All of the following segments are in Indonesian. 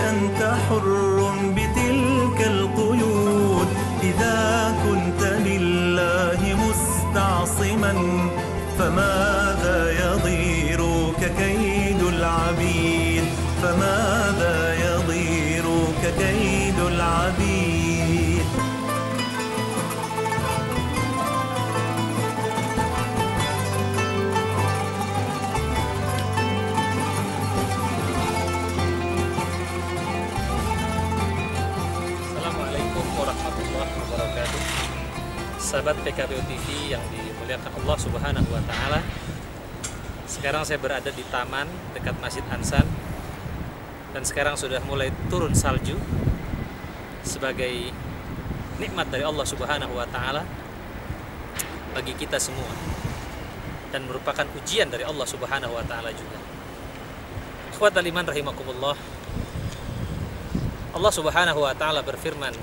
أنت حر بتلك القيود إذا كنت لله مستعصما فماذا يضيرك كيد العبيد فماذا يضيرك كيد العبيد. Assalamualaikum warahmatullahi wabarakatuh. Sahabat PKBU TV yang dimuliakan Allah Subhanahu wa Ta'ala. Sekarang saya berada di taman dekat Masjid Ansan, dan sekarang sudah mulai turun salju sebagai nikmat dari Allah Subhanahu wa Ta'ala bagi kita semua, dan merupakan ujian dari Allah Subhanahu wa Ta'ala juga. Ikhwatal iman rahimakumullah. Allah Subhanahu wa Ta'ala berfirman,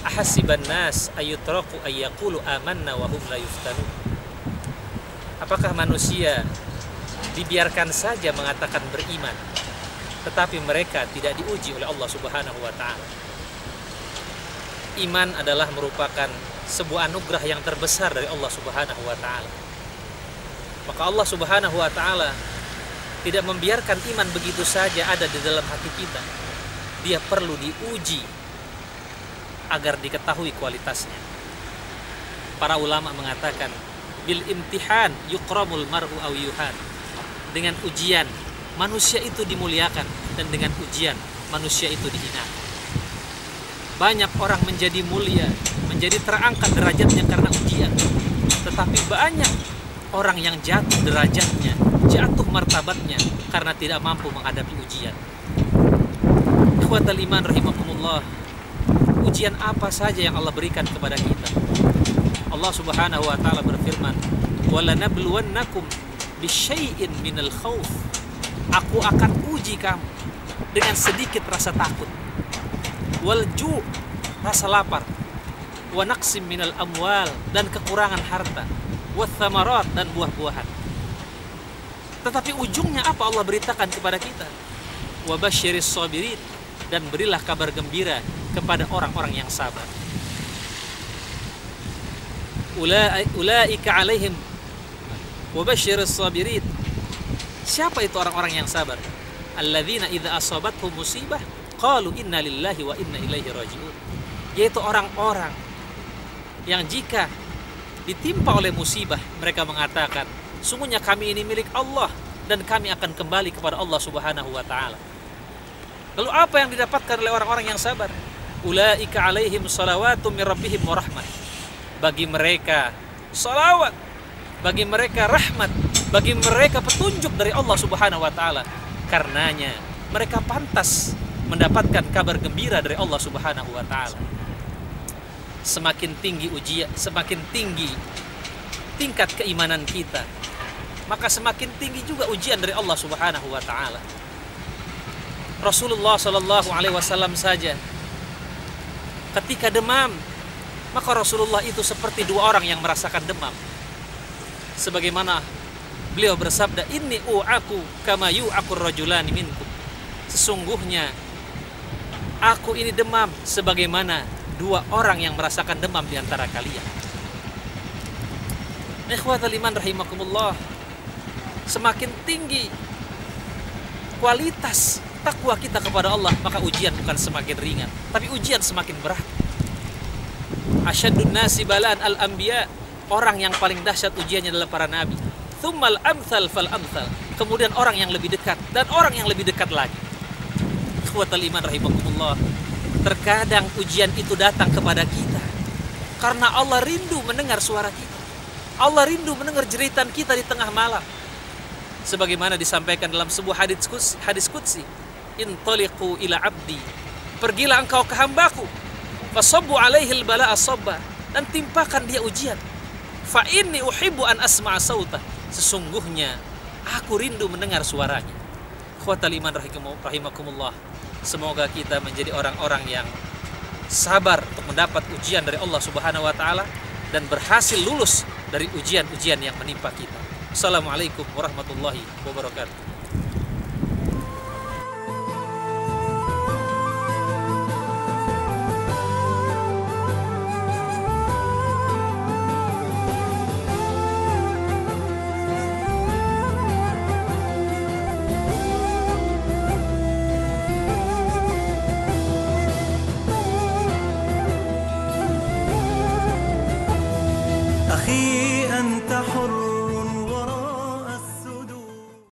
ahasiban nas ayyutraku ayyaqulu amanna wa hum la yuftanun. Apakah manusia dibiarkan saja mengatakan beriman, tetapi mereka tidak diuji oleh Allah Subhanahu wa Ta'ala? Iman adalah merupakan sebuah anugerah yang terbesar dari Allah Subhanahu wa Ta'ala. Maka Allah Subhanahu wa Ta'ala tidak membiarkan iman begitu saja ada di dalam hati kita. Dia perlu diuji agar diketahui kualitasnya. Para ulama mengatakan, bil imtihan yukramul mar'u aw yuhan. Dengan ujian manusia itu dimuliakan, dan dengan ujian manusia itu dihinakan. Banyak orang menjadi mulia, menjadi terangkat derajatnya karena ujian, tetapi banyak orang yang jatuh derajatnya, jatuh martabatnya karena tidak mampu menghadapi ujian. Ikhwatal iman rahimakumullah. Ujian apa saja yang Allah berikan kepada kita? Allah Subhanahu wa Ta'ala berfirman, "Walanabluwannakum bisyai'in minal khauf." Aku akan uji kamu dengan sedikit rasa takut, wal ju', rasa lapar, wa naqsim minal amwal, dan kekurangan harta, wa thamarat, dan buah-buahan. Tetapi ujungnya apa Allah beritakan kepada kita? Wa basyiris sabirin, dan berilah kabar gembira kepada orang-orang yang sabar. Ulaika alaihim wa basyiris sabirin. Siapa itu orang-orang yang sabar? Alladzina idza asabathum musibah qalu inna lillahi wa inna ilaihi raji'un. Yaitu orang-orang yang jika ditimpa oleh musibah mereka mengatakan, sungguhnya kami ini milik Allah dan kami akan kembali kepada Allah Subhanahu wa Ta'ala. Lalu apa yang didapatkan oleh orang-orang yang sabar? Ulaika alaihim salawatum mir rabbihim wa rahmat. Bagi mereka salawat, bagi mereka rahmat, bagi mereka petunjuk dari Allah Subhanahu wa Ta'ala. Karenanya mereka pantas mendapatkan kabar gembira dari Allah Subhanahu wa Ta'ala. Semakin tinggi ujian, semakin tinggi tingkat keimanan kita, maka semakin tinggi juga ujian dari Allah Subhanahu wa Ta'ala. Rasulullah Shallallahu Alaihi Wasallam saja ketika demam, maka Rasulullah itu seperti dua orang yang merasakan demam. Sebagaimana beliau bersabda, inni u'aku kama yu'akur rajulani minkum. Sesungguhnya aku ini demam sebagaimana dua orang yang merasakan demam di antara kalian. Ikhwatal iman rahimakumullah. Semakin tinggi kualitas takwa kita kepada Allah, maka ujian bukan semakin ringan, tapi ujian semakin berat. Asyaddun nasi balaan al-anbiya. Orang yang paling dahsyat ujiannya adalah para nabi. Tsummal amsal fal amsal. Kemudian orang yang lebih dekat, dan orang yang lebih dekat lagi. Ikhwatal iman rahimakumullah. Terkadang ujian itu datang kepada kita karena Allah rindu mendengar suara kita. Allah rindu mendengar jeritan kita di tengah malam. Sebagaimana disampaikan dalam sebuah hadis qudsi, intaliqu ila abdi, pergilah engkau ke hambaku, fasabbu alaihil bala'a sabba, dan timpakan dia ujian. Fa inni uhibbu an asma'a sautah, sesungguhnya aku rindu mendengar suaranya. Ikhwatal iman rahimakumullah. Semoga kita menjadi orang-orang yang sabar untuk mendapat ujian dari Allah Subhanahu wa Ta'ala dan berhasil lulus dari ujian-ujian yang menimpa kita. Assalamualaikum warahmatullahi wabarakatuh.